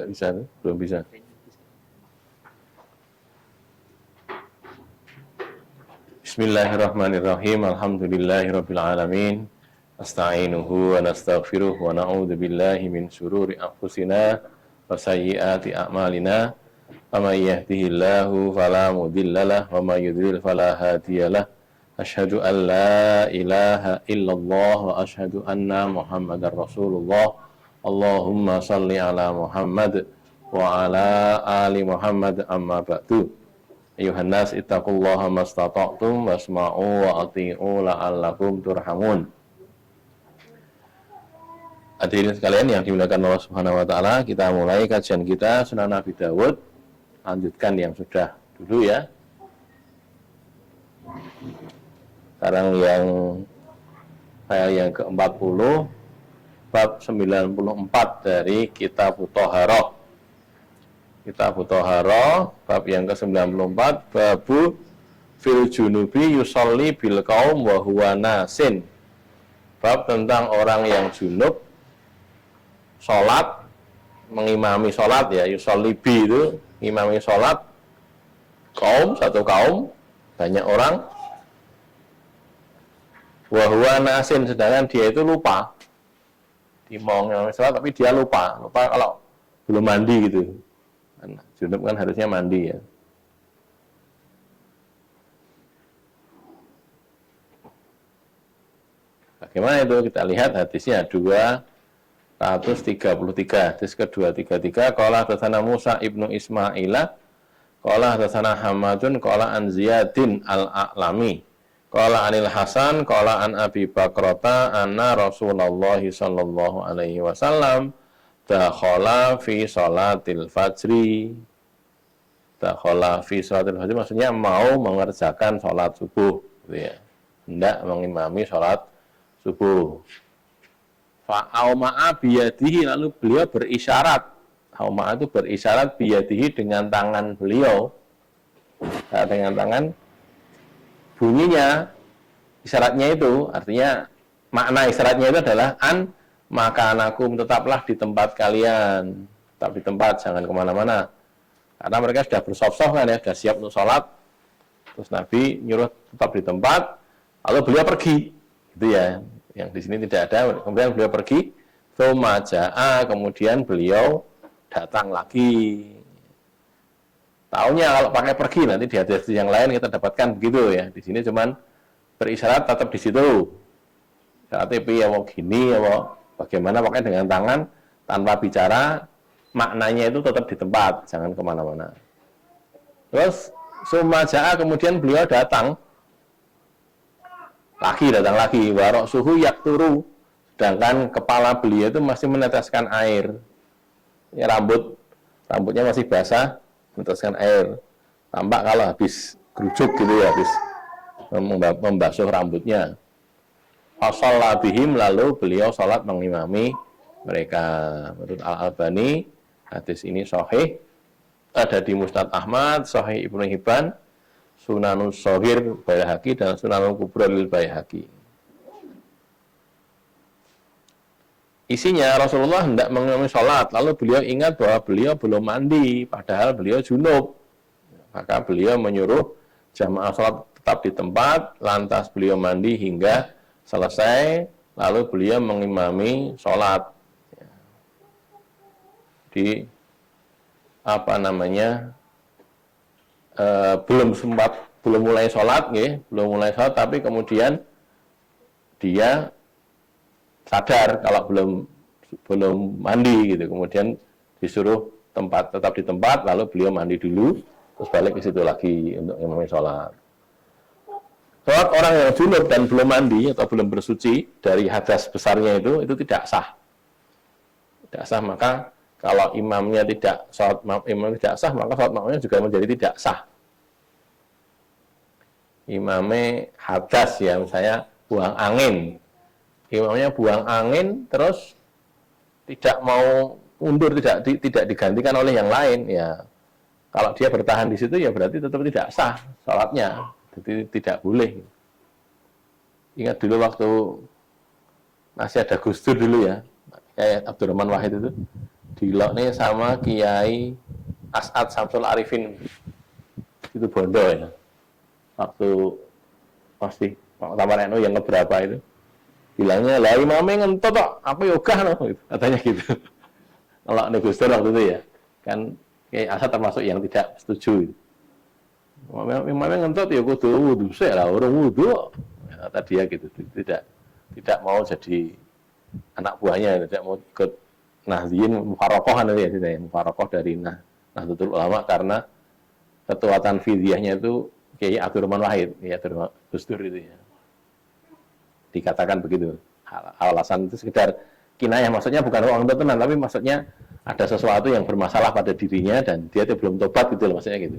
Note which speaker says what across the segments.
Speaker 1: nggak bisa, belum bisa. Bismillahirrahmanirrahim. Alhamdulillahirabbil alamin. Asta'inuhu wa nastaghfiruh wa na'udzu billahi min syururi anfusina wa sayyiati a'malina. Faman yahdihillahu fala mudhillalah wa may yudhlil fala hadiyalah. Asyhadu an la ilaha illallah wa asyhadu anna Muhammadar Rasulullah. Allahumma shalli ala Muhammad wa ala ali Muhammad amma ba'du. Ayuhan nas ittaqullaha mastata'tum wasma'u wa ati'u la'allakum turhamun. Hadirin sekalian yang dimuliakan Allah Subhanahu wa taala, kita mulai kajian kita Sunan Abi Dawud. Lanjutkan yang sudah dulu ya. Sekarang yang ke-40 bab 94 dari Kitab Thaharah. Kitab Thaharah bab yang ke-94, babu fil junubi yusolli bil qaum wa huwa nasin. Bab tentang orang yang junub sholat, mengimami sholat ya, yusolli bi itu mengimami sholat kaum, satu kaum, banyak orang, wa huwa nasin, sedangkan dia itu lupa. Dia mau mengimami sholat tapi dia lupa kalau belum mandi gitu. Junub kan harusnya mandi ya. Bagaimana itu? Kita lihat hadisnya 233. Hadis ke-233, qala hadatsana Musa ibnu Ismaila, qala hadatsana Hamadun, qala an Ziyadin al-A'lami, qala anil Hasan, qala an Abi Bakrata anna Rasulullah sallallahu alaihi wasallam dakhala fi salatil fajri. Dakhala fi salatil fajri maksudnya mau mengerjakan salat subuh gitu ya. Hendak mengimami salat subuh. Fa'auma'a biyadihi, lalu beliau berisyarat. Auma'a itu berisyarat biyadihi dengan tangan beliau. Nah, dengan tangan bunyinya isyaratnya itu artinya makna isyaratnya itu adalah maka anakum, tetaplah di tempat kalian, tetap di tempat, jangan kemana-mana. Karena mereka sudah bersop-sop kan ya, sudah siap untuk sholat. Terus Nabi nyuruh tetap di tempat, lalu beliau pergi, gitu ya. Yang di sini tidak ada. Kemudian beliau pergi, kemudian beliau datang lagi. Taunya kalau pakai pergi, nanti di hadis yang lain kita dapatkan begitu ya. Di sini cuman berisyarat tetap di situ. KTP ya mau gini ya mau bagaimana, pakai dengan tangan tanpa bicara, maknanya itu tetap di tempat, jangan kemana-mana. Terus sumaja'a, kemudian beliau datang lagi, warok suhu yakturu, sedangkan kepala beliau itu masih meneteskan air. Ya, rambutnya masih basah, meneteskan air. Tampak kalau habis kerujuk gitu ya, habis membasuh rambutnya. Fasalla bihim, lalu beliau salat mengimami mereka. Menurut Al-Albani, hadis ini sahih, ada di Musnad Ahmad, Sahih Ibnu Hibban, Sunanus Shaghir Baihaqi, dan Sunanul Kubra lil Baihaqi. Isinya Rasulullah hendak mengimami salat, lalu beliau ingat bahwa beliau belum mandi, padahal beliau junub. Maka beliau menyuruh jamaah salat tetap di tempat, lantas beliau mandi hingga selesai, lalu beliau mengimami sholat. Di belum mulai sholat, tapi kemudian dia sadar kalau belum mandi gitu. Kemudian disuruh tetap di tempat, lalu beliau mandi dulu, terus balik ke situ lagi untuk mengimami sholat. Sholat orang yang junub dan belum mandi atau belum bersuci dari hadas besarnya itu tidak sah. Tidak sah, maka kalau imamnya tidak sah, maka sholat makmumnya juga menjadi tidak sah. Imamnya hadas ya, misalnya buang angin. Imamnya buang angin terus tidak mau mundur, tidak digantikan oleh yang lain ya. Kalau dia bertahan di situ ya berarti tetap tidak sah sholatnya. Jadi tidak boleh. Ingat dulu waktu masih ada Gus Dur dulu ya, kayak Abdurrahman Wahid itu, dilokne sama Kiai As'ad Samsul Arifin itu Bondo ya. Waktu pasti Pak Tamareno yang keberapa itu bilangnya lah imamnya ngentot kok aku yoga no katanya gitu. Kalau Gus Dur waktu itu ya kan Kiai As'ad termasuk yang tidak setuju. Imamnya ngentot ya kudu wudu sih lah orang wudu ya, tadi ya gitu tidak mau jadi anak buahnya, tidak mau ikut Nahdliyin mufarokohan itu ya, mufarokoh dari Nahdlatul Ulama karena ketua tanfidiyahnya itu Kiai Abdurrahman Wahid, ya Gus Dur itu ya. Dikatakan begitu. Alasan itu sekedar kinayah, maksudnya bukan orang tenan, tapi maksudnya ada sesuatu yang bermasalah pada dirinya dan dia itu belum tobat gitu loh, maksudnya gitu.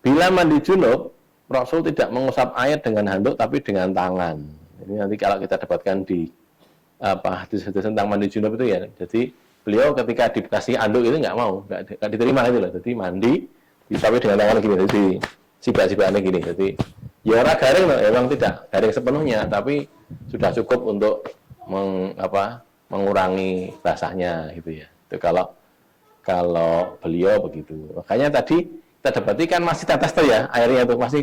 Speaker 1: Bila mandi junub, Rasul tidak mengusap air dengan handuk tapi dengan tangan. Ini nanti kalau kita dapatkan di hadis-hadis tentang mandi junub itu ya. Jadi beliau ketika dikasih handuk itu nggak mau, nggak diterima itu loh. Jadi mandi disapi dengan tangan gini, jadi sibak-sibaknya gini. Jadi ya orang garing loh, emang tidak garing sepenuhnya, tapi sudah cukup untuk mengurangi basahnya gitu ya. Itu kalau beliau begitu. Makanya tadi kita dapati kan masih tetes tuh ya airnya itu masih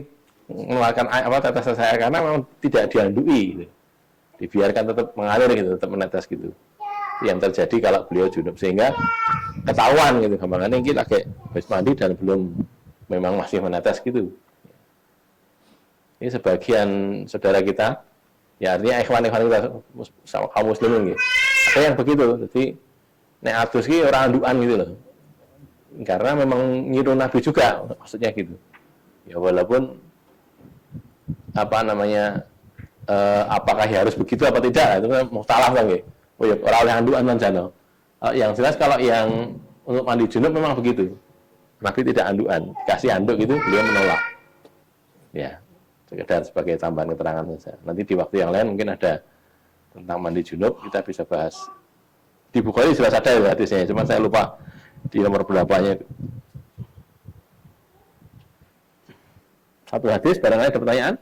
Speaker 1: mengeluarkan tetes air karena memang tidak dihandui gitu. Dibiarkan tetap mengalir gitu, tetap menetes gitu. Yang terjadi kalau beliau junub sehingga ketahuan gitu gampangannya ini lagi habis mandi dan belum memang masih menetes gitu. Ini sebagian saudara kita ya artinya ikhwan-ikhwan kita sama kaum muslimin gitu. Ada yang begitu, jadi nek adus ki ora andukan gitu loh. Karena memang ngiru Nabi juga maksudnya gitu ya, walaupun apakah harus begitu apa tidak itu kan mukhtalaf kan gitu. Oh ya ora oleh andukan manjano. Yang jelas kalau yang untuk mandi junub memang begitu, Nabi tidak andukan, kasih anduk itu beliau menolak ya, sekedar sebagai tambahan keterangan saja. Nanti di waktu yang lain mungkin ada tentang mandi junub kita bisa bahas. Di Bukhari jelas ada ya hadisnya, cuma saya lupa di nomor berapanya itu. Satu hadis, barangkali ada pertanyaan?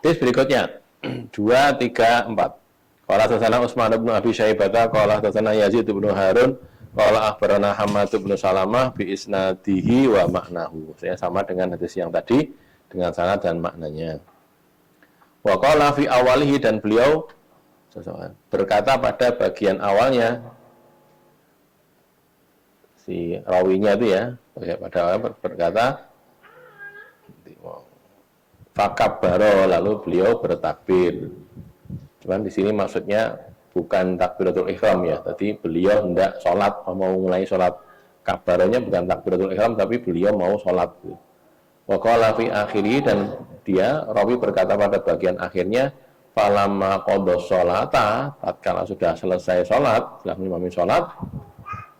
Speaker 1: Hadis berikutnya 2, 3, 4. Qala tasana Utsman bin Abi Syaibah, qala tasana Yazid bin Harun, qala akhbarana Hammad bin Salamah bi isnadihi wa maknahu. Saya sama dengan hadis yang tadi dengan sanad dan maknanya. Wa qala fi awalihi, dan beliau berkata pada bagian awalnya si rawinya itu ya, pada awalnya berkata fakabbaro, lalu beliau bertakbir. Cuman di sini maksudnya bukan takbiratul ihram ya. Tadi beliau hendak sholat, mau mulai sholat. Kabaronya bukan takbiratul ihram, tapi beliau mau sholat. Wa qala fi akhiri, dan dia rawi berkata pada bagian akhirnya falamma qada sholata, tatkala sudah selesai sholat, setelah mengimami sholat,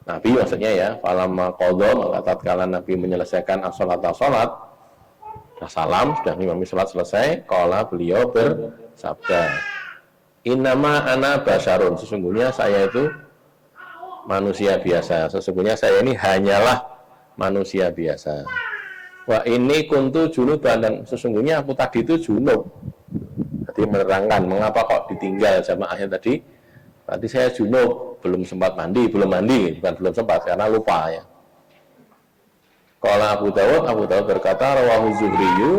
Speaker 1: Nabi maksudnya ya, falamma qada, maka tatkala Nabi menyelesaikan as-sholata sholat, sudah salam, sudah mengimami sholat selesai, qala, beliau bersabda, innama ana basyarun, sesungguhnya saya itu manusia biasa, sesungguhnya saya ini hanyalah manusia biasa. Wah ini kuntu junuban, dan sesungguhnya aku tadi itu junub. Jadi menerangkan mengapa kok ditinggal jamaahnya tadi. Tadi saya junub, belum sempat mandi, bukan belum sempat karena lupa ya. Qala Abu Dawud berkata rawahu Zuhriyu,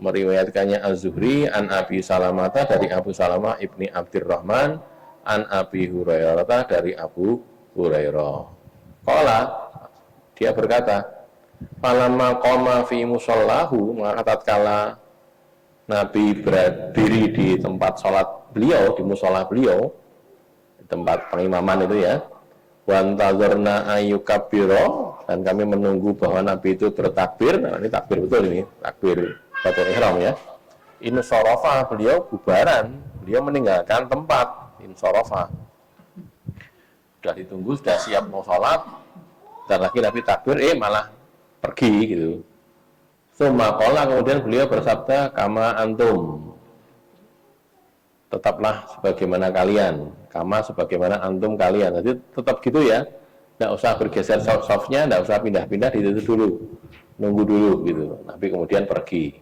Speaker 1: meriwayatkannya Az-Zuhri an Abi Salamah, dari Abu Salamah ibni Abdurrahman, an Abi Hurairah, dari Abu Hurairah. Qala, dia berkata, falamma qama fi musallahu, maka tatkala Nabi berdiri di tempat sholat beliau, di musola beliau, di tempat pengimaman itu ya, wantazarna ayyukabbiro, dan kami menunggu bahwa Nabi itu bertakbir. Nah, ini takbir betul ini, takbir batul ihram ya. Insorofa, beliau bubaran, beliau meninggalkan tempat. Insorofa, sudah ditunggu, sudah siap mau sholat, dan lagi Nabi takbir, malah pergi gitu. Summa qala, kemudian beliau bersabda, kama antum, tetaplah sebagaimana kalian, kama sebagaimana antum kalian. Jadi tetap gitu ya, tidak usah bergeser softnya, tidak usah pindah-pindah, di situ dulu, nunggu dulu gitu. Nabi kemudian pergi.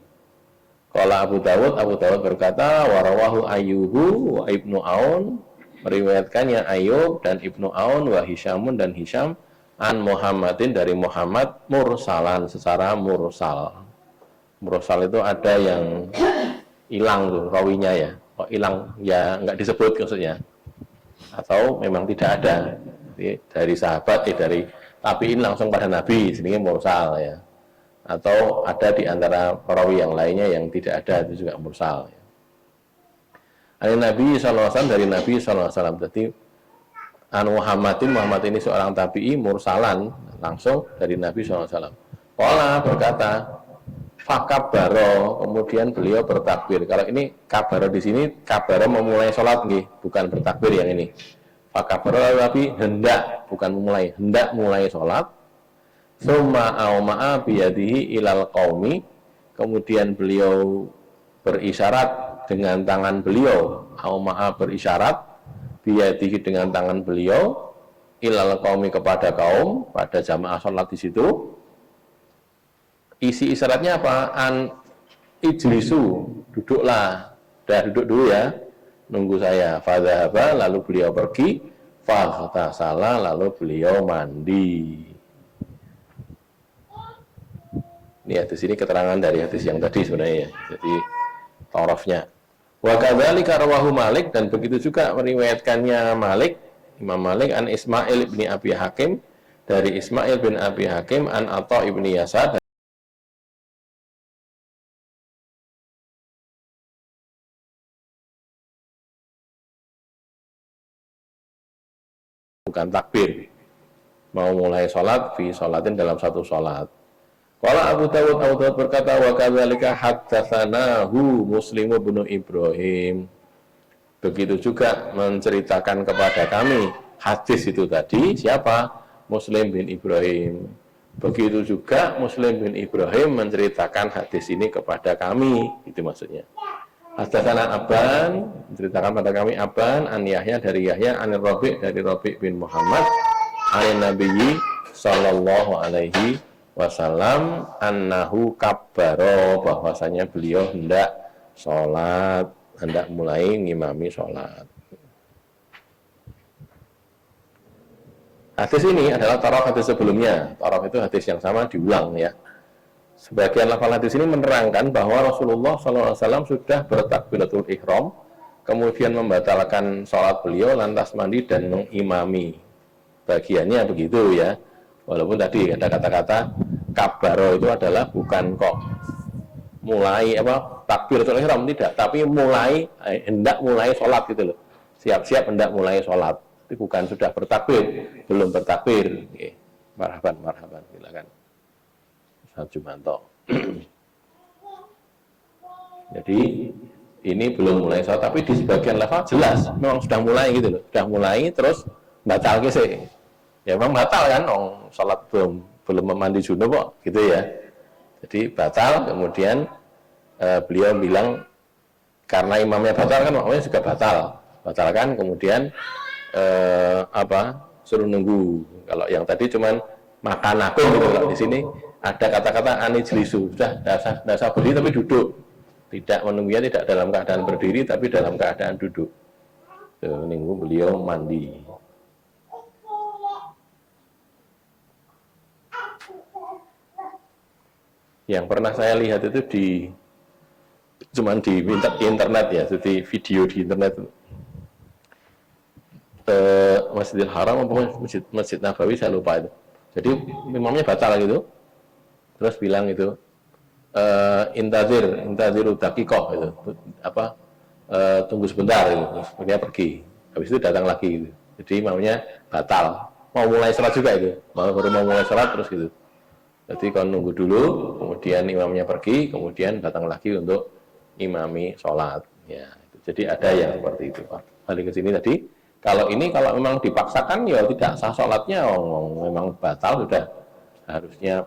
Speaker 1: Qala Abu Dawud berkata, warawahu Ayyubu wa Ibnu Aun, meriwayatkannya Ayyub dan Ibnu Aun, wa Hisyamun dan Hisyam, an Muhammadin dari Muhammad, mursalan secara mursal. Mursal itu ada yang hilang tuh rawinya ya. Kok hilang ya nggak disebut maksudnya. Atau memang tidak ada. Jadi, dari sahabat dari tabi'in langsung pada Nabi, sini mursal ya. Atau ada di antara perawi yang lainnya yang tidak ada, itu juga mursal ya. Dari Nabi SAW, dari Nabi SAW. Jadi an Muhammadin, Muhammad ini seorang tabi'i mursalan langsung dari Nabi SAW. Qala berkata, fakabaro, kemudian beliau bertakbir. Kalau ini kabaro di sini, kabaro memulai sholat nih, bukan bertakbir yang ini. Fakabaro tapi hendak, bukan memulai, hendak mulai sholat. Summa auma'a biyadihi ilal qaumi, kemudian beliau berisyarat dengan tangan beliau, auma'a berisyarat biyadihi dengan tangan beliau ilal qaumi kepada kaum, pada jamaah sholat di situ. Isi isyaratnya apa? An ijlisu, duduklah, dah duduk dulu ya, nunggu saya. Fadhahaba, lalu beliau pergi. Faghtasala, lalu beliau mandi. Ini hadis ini keterangan dari hadis yang tadi sebenarnya ya. Jadi tarafnya. Wa kadzalika rawahu Malik, dan begitu juga meriwayatkannya Malik, Imam Malik an Ismail bin Abi Hakim, dari Ismail bin Abi Hakim an Atha ibni Yasar, bukan takbir, mau mulai sholat fi sholatin dalam satu sholat. Qala Abu Dawud berkata, wa kadzalika haddatsanahu Muslim bin Ibrahim. Begitu juga menceritakan kepada kami hadis itu tadi siapa? Muslim bin Ibrahim. Begitu juga Muslim bin Ibrahim menceritakan hadis ini kepada kami, itu maksudnya. Haddatsana Aban, menceritakan pada kami Aban an Yahya, dari Yahya an Rabi', dari Rabi' bin Muhammad an Nabi sallallahu alaihi wasallam annahu kabbaro, bahwasanya beliau hendak sholat, hendak mulai ngimami sholat. Hadis ini adalah taraf hadis sebelumnya. Taraf itu hadis yang sama diulang ya. Sebagian lafal hadis ini menerangkan bahwa Rasulullah SAW sudah bertakbiratul ihram, kemudian membatalkan sholat beliau, lantas mandi dan mengimami. Bagiannya begitu ya. Walaupun tadi ada kata-kata kabaro itu adalah bukan kok mulai takbiratul ihram, tidak, tapi mulai hendak mulai sholat gitu loh. Siap-siap hendak mulai sholat. Itu bukan sudah bertakbir, belum bertakbir. Oke. Marhaban, silakan. Ustaz Jumanto. Jadi ini belum mulai sholat, tapi di sebagian level jelas memang sudah mulai gitu loh. Sudah mulai terus batal sih. Ya memang batal kan, sholat belum memandi junub kok, gitu ya. Jadi batal, kemudian beliau bilang karena imamnya batal kan, makmumnya juga batalkan, kemudian suruh nunggu. Kalau yang tadi cuman makan aku gitu, kalau di sini ada kata-kata anijlisu, sudah dasar berdiri tapi duduk, tidak menunggunya, tidak dalam keadaan berdiri tapi dalam keadaan duduk. Nunggu beliau mandi. Yang pernah saya lihat itu cuman di internet ya, jadi video di internet. Masjidil Haram atau Masjid Nabawi saya lupa itu. Jadi imamnya batal gitu, terus bilang itu intaziru daqiqah itu, tunggu sebentar gitu, terus dia pergi. Habis itu datang lagi gitu. Jadi imamnya batal, mau mulai sholat juga itu, baru mau mulai sholat terus gitu. Jadi kalau nunggu dulu, kemudian imamnya pergi, kemudian datang lagi untuk imami sholat. Ya, jadi ada yang seperti itu. Balik ke sini tadi, kalau memang dipaksakan ya tidak sah sholatnya, memang batal, sudah harusnya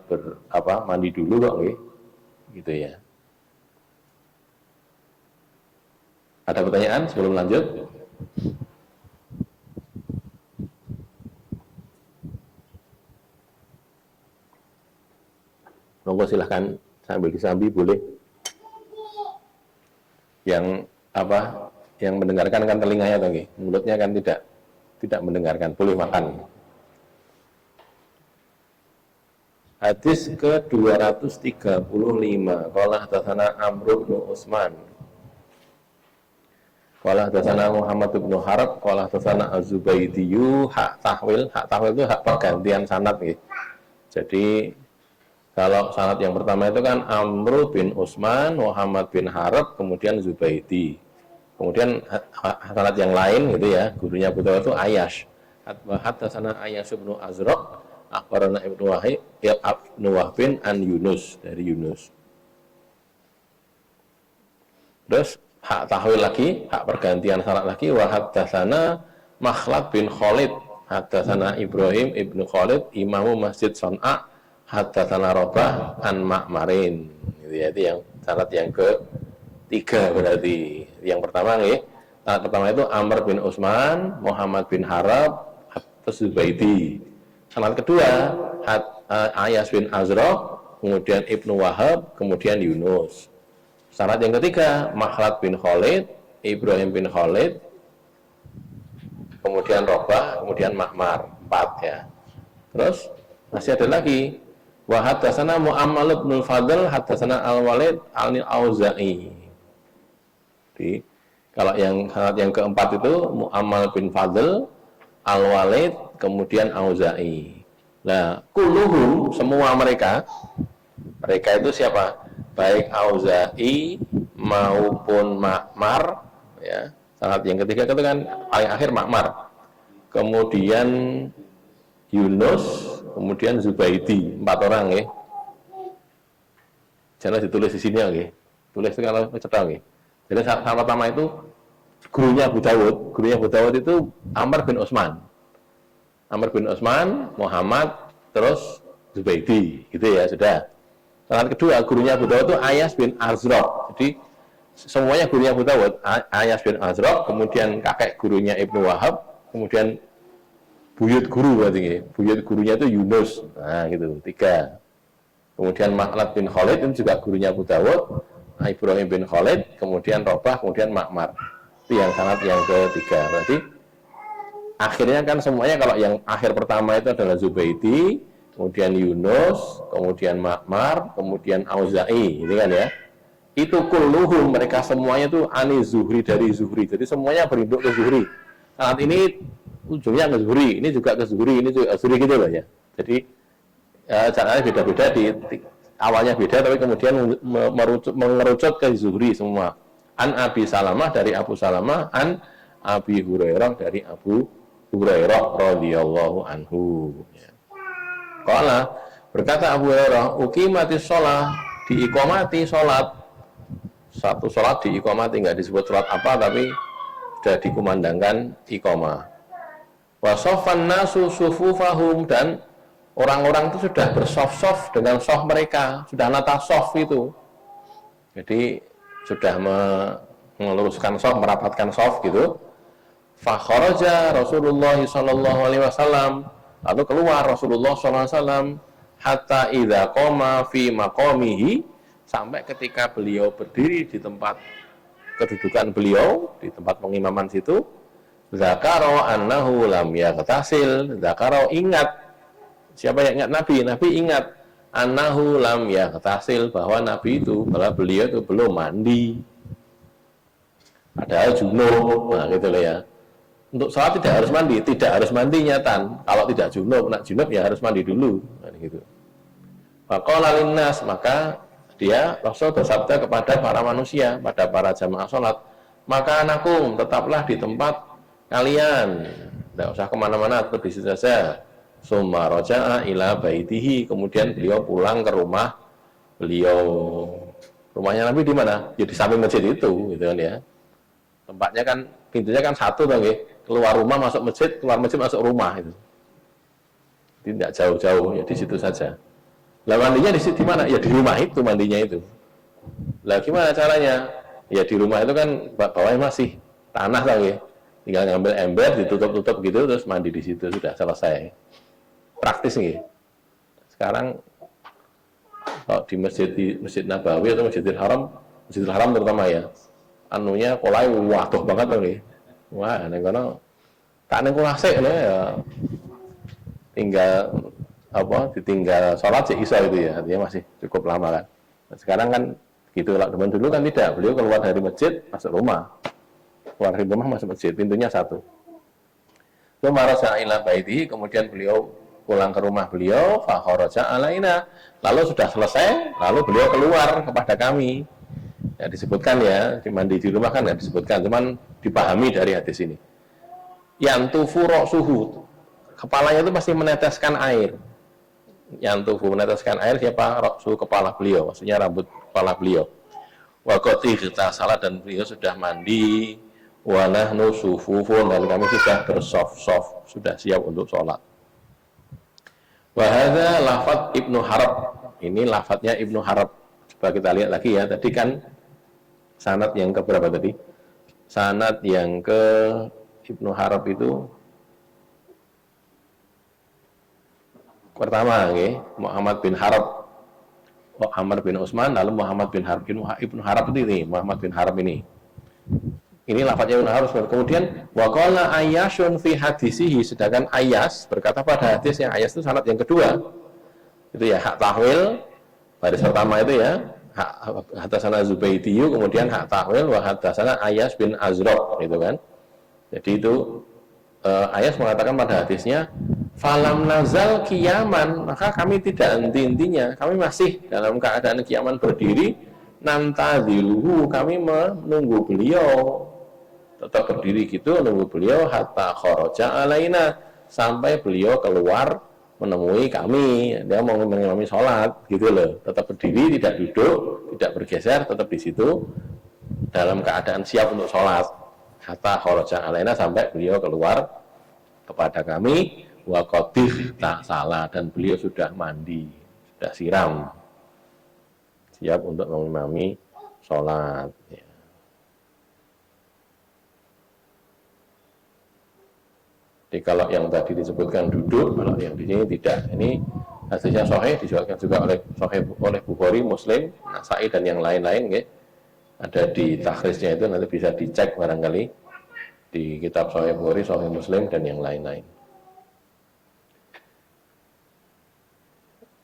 Speaker 1: mandi dulu kok, gitu ya. Ada pertanyaan sebelum lanjut? Monggo silahkan sambil disambi boleh. Yang apa? Yang mendengarkan kan telinganya toh nggih. Mulutnya kan tidak mendengarkan, boleh makan. Hadis ke-235. Qala hadatsana Amr bin Utsman. Qala hadatsana Muhammad bin Harb, qala hadatsana Az-Zubaydiyu, hak tahwil itu hak pergantian sanad nggih. Jadi kalau sanad yang pertama itu kan Amr bin Utsman, Muhammad bin Harb, kemudian Zubaidi. Kemudian sanad yang lain gitu ya, gurunya Abu Dawud itu Ayash. Hadatsana Ayash bin Azraq, akhbarana Ibnu Wahib, ya Ibnu Wahbin an Yunus, dari Yunus. Terus hak tahwil lagi, hak pergantian sanad lagi, wa hadatsana Makhlad bin Khalid, hadatsana Ibrahim ibnu Khalid, imamu Masjid Son'a, hadatsana Robah an Ma'marin. Itu yang sanad yang ketiga berarti. Yang pertama nih, sanad pertama itu Amr bin Utsman, Muhammad bin Harab, terus Zubaidi. Sanad kedua Ayas bin Azraq, kemudian Ibnu Wahab, kemudian Yunus. Sanad yang ketiga Makhlad bin Khalid, Ibrahim bin Khalid, kemudian Robah, kemudian Ma'mar. 4 ya. Terus masih ada lagi wa hadatsana Mu'ammal bin Fadl, hadatsana Al-Walid Al-Auza'i. Jadi kalau yang sanad yang keempat itu Mu'ammal bin Fadl, Al-Walid, kemudian Auza'i. Nah, kulluhum, semua mereka itu siapa? Baik Auza'i maupun Ma'mar ya. Sanad yang ketiga itu kan paling akhir Ma'mar. Kemudian Yunus, kemudian Zubaidi, 4 orang ya. Jangan ditulis di sini ya, tulis itu kalau cetak ya. Jadi sanad pertama itu gurunya Abu Dawud itu Amr bin Utsman. Amr bin Utsman, Muhammad, terus Zubaidi, gitu ya, sudah. Sanad kedua, gurunya Abu Dawud itu Ayas bin Azraq. Jadi semuanya gurunya Abu Dawud, Ayas bin Azraq, kemudian kakek gurunya Ibnu Wahab, kemudian buyut guru berarti, buyut gurunya itu Yunus. Nah, gitu, 3. Kemudian Makhlad bin Khalid itu juga gurunya Abu Dawud, Ibrahim bin Khalid, kemudian Robah, kemudian Ma'mar. Itu yang sanad yang ketiga. Berarti akhirnya kan semuanya kalau yang akhir pertama itu adalah Zubaidi, kemudian Yunus, kemudian Ma'mar, kemudian Auza'i, ini kan ya. Itu kulluhum, mereka semuanya itu ani Zuhri, dari Zuhri. Jadi semuanya berinduk ke Zuhri. Saat ini ujungnya ke Zuhri, ini juga ke Zuhri, ini juga ke Zuhri gitu loh ya. Jadi caranya beda-beda, awalnya beda tapi kemudian mengerucut ke Zuhri semua. An Abi Salamah, dari Abu Salamah, an Abi Hurairah, dari Abu Hurairah radhiyallahu anhu. Qala, berkata Abu Hurairah, uqimatis shalah, diiqamati salat. Satu salat diiqamati, enggak disebut salat apa tapi sudah dikumandangkan iqamah. Wa shaffan nasu sufufahum, dan orang-orang itu sudah bersof-sof dengan sof mereka, sudah nata sof itu. Jadi sudah meluruskan sof, merapatkan sof gitu. Fa kharaja Rasulullah sallallahu alaihi wasallam, lalu keluar Rasulullah sallallahu alaihi wasallam, hatta idza qama fi maqamihi, sampai ketika beliau berdiri di tempat kedudukan beliau, di tempat pengimaman situ, zakaro annahu lam yaghtasil, zakaro, ingat. Siapa yang ingat Nabi? Nabi ingat annahu lam yaghtasil, bahwa Nabi itu, bahwa beliau itu belum mandi. Padahal junub, nah gitu loh ya. Untuk sholat tidak harus mandi, tidak harus mandi nyatan. Kalau tidak junub, nak junub ya harus mandi dulu, nah, gitu. Faqala linnas, maka dia Rasul bersabda kepada para manusia, pada para jamaah sholat, maka anakum, tetaplah di tempat kalian, tidak usah kemana-mana, tetap di situ saja. Summa roja'a ila baitihi, kemudian beliau pulang ke rumah beliau. Rumahnya Nabi di mana? Ya di samping masjid itu, gitu kan ya. Tempatnya kan, pintunya kan satu dong ya. Keluar rumah masuk masjid, keluar masjid masuk rumah itu. Tidak jauh-jauh, ya di situ saja. Lah mandinya di mana? Ya di rumah itu mandinya itu. Lah gimana caranya? Ya di rumah itu kan bawahnya masih tanah dong ya. Tinggal ngambil ember, ditutup-tutup gitu, terus mandi di situ, sudah selesai. Praktis nih. Sekarang kalau di Masjid Nabawi atau Masjidil Haram terutama ya, anunya kolai waduh banget tuh nih. Wah, ning kono tak ning kulasik ya tinggal apa ditinggal sholat sih iso itu ya, artinya masih cukup lama kan. Nah, sekarang kan gitu lah, teman dulu kan tidak, beliau keluar dari masjid masuk rumah, keluar dari rumah masuk masjid, pintunya satu. Itu maraja ila baiti, kemudian beliau pulang ke rumah beliau, fa kharaja alaina, lalu sudah selesai, lalu beliau keluar kepada kami. Ya disebutkan ya, di mandi di rumah kan nggak disebutkan, cuman dipahami dari hadis ini. Yantufu ra'suhu, kepalanya itu pasti meneteskan air. Yantufu, meneteskan air siapa? Ra'su, kepala beliau, maksudnya rambut kepala beliau. Wa qad salat, dan beliau sudah mandi. Wa nahnu sufufun, dan kami sudah bersaf-saf, sudah siap untuk sholat. Wa hadza lafadz Ibnu Harab. Ini lafadznya Ibnu Harab. Coba kita lihat lagi ya. Tadi kan sanad yang ke berapa tadi? Sanad yang ke Ibnu Harab itu pertama, okay, Muhammad bin Harab, Muhammad bin Utsman, lalu Muhammad bin Harab. Ibnu Harab itu ini, Muhammad bin Harab ini. Ini lafadznya Ibnu Harab. Kemudian waqala Ayyasun fi hadisihi, sedangkan Ayyas berkata pada hadisnya, Ayyas itu sanad yang kedua. Itu ya hak tahwil, baris pertama itu ya, hadatsana Zubaydiyu, kemudian hak tahwil wa hadatsana Ayyas bin Azraq, gitu kan. Jadi itu Ayyas mengatakan pada hadisnya, falam nazal kiaman, maka kami tidak henti-hentinya, kami masih dalam keadaan kiaman berdiri, nantadhiluhu, kami menunggu beliau, tetap berdiri gitu, menunggu beliau, hatta kharaja alaina, sampai beliau keluar menemui kami, dia mau mengimami sholat, gitu loh, tetap berdiri, tidak duduk, tidak bergeser, tetap di situ, dalam keadaan siap untuk sholat, hatta kharaja alaina, sampai beliau keluar kepada kami, wa qadif tak salah, dan beliau sudah mandi, sudah siram, siap untuk mengimami sholat. Ya. Jadi kalau yang tadi disebutkan duduk, kalau yang di sini tidak. Ini hadisnya sahih, disebutkan juga oleh Bukhari, Muslim, Nasai, dan yang lain-lain. Ya. Ada di takhrisnya itu, nanti bisa dicek barangkali di kitab Sahih Bukhari, Sahih Muslim, dan yang lain-lain.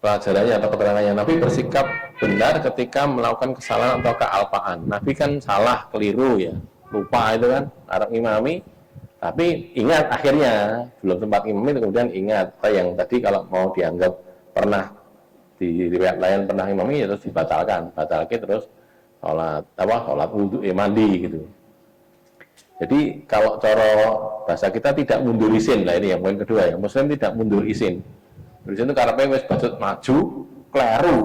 Speaker 1: Pelajarannya atau keterangannya, Nabi bersikap benar ketika melakukan kesalahan atau kealpaan. Nabi kan salah, keliru ya, lupa itu kan, arep imami, tapi ingat akhirnya belum sempat imami, kemudian ingat yang tadi kalau mau dianggap pernah di riwayat lain pernah imami ya terus dibatalkan, terus sholat wudhu, mandi gitu. Jadi kalau cara bahasa kita tidak mundur isin lah, ini yang poin kedua ya, Muslim tidak mundur isin. Terus itu karena wis budget maju, kleru,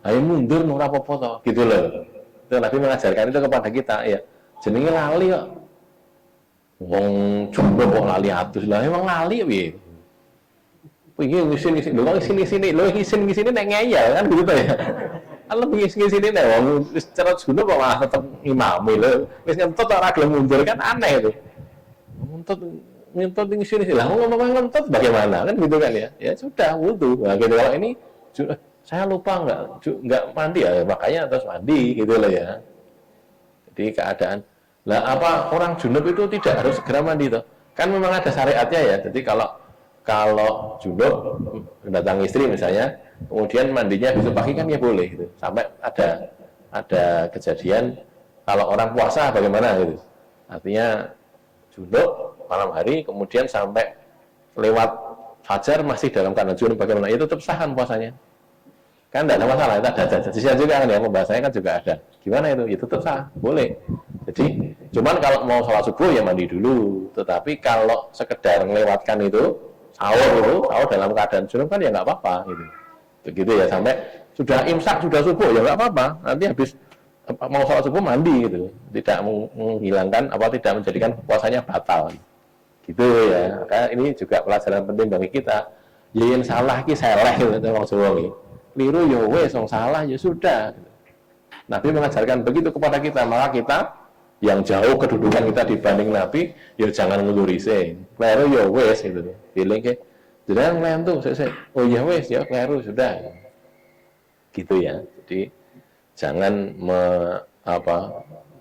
Speaker 1: ayo mundur ora apa-apa to, gitu loh. Itu Nabi mengajarkan itu kepada kita ya. Jenenge lali kok. Wong jomblo kok lali atus lah, emang lali piye? Piye ngisin-ngisin, lho kok ngisin-ngisini, lho ngisin-ngisini nek ngeyel kan gitu ya. Kalau ngisin-ngisini nek wong wis cerot jono kok malah tetep imami lho. Wis ngentot ora gelem mundur kan aneh itu. Ngentot di sini, lah ngomong ngentot bagaimana kan gitu kan ya, ya sudah wudhu. Nah gitu, kalau ini saya lupa nggak mandi ya, makanya terus mandi gitu loh ya. Jadi keadaan lah apa orang junub itu tidak harus segera mandi tuh, kan memang ada syariatnya ya. Jadi kalau junub datang istri misalnya, kemudian mandinya besok pagi kan ya boleh gitu. Sampai ada kejadian kalau orang puasa bagaimana gitu, artinya junub malam hari, kemudian sampai lewat fajar masih dalam keadaan junub, bagaimana? Itu tetap sah kan puasanya? Kan tidak ada masalah, itu ada hadisnya juga kan ya, pembahasannya kan juga ada. Gimana itu? Itu tetap sah, boleh. Jadi, cuman kalau mau sholat subuh ya mandi dulu. Tetapi kalau sekedar melewatkan itu, sahur dalam keadaan junub kan ya nggak apa-apa gitu. Begitu ya, sampai sudah imsak, sudah subuh ya nggak apa-apa. Nanti habis mau sholat subuh mandi gitu, tidak menghilangkan tidak menjadikan puasanya batal. Gitu ya. Karena ini juga pelajaran penting bagi kita. Ya yang salah ki seleh gitu wong Jawa iki. Keliru ya wis, wong salah ya sudah. Nabi mengajarkan begitu kepada kita, maka kita yang jauh kedudukan kita dibanding Nabi, ya jangan ngundur isin. Keliru ya wis gitu. Feeling ke jenengan nglentu oh ya wis ya keliru sudah. Gitu ya. Jadi jangan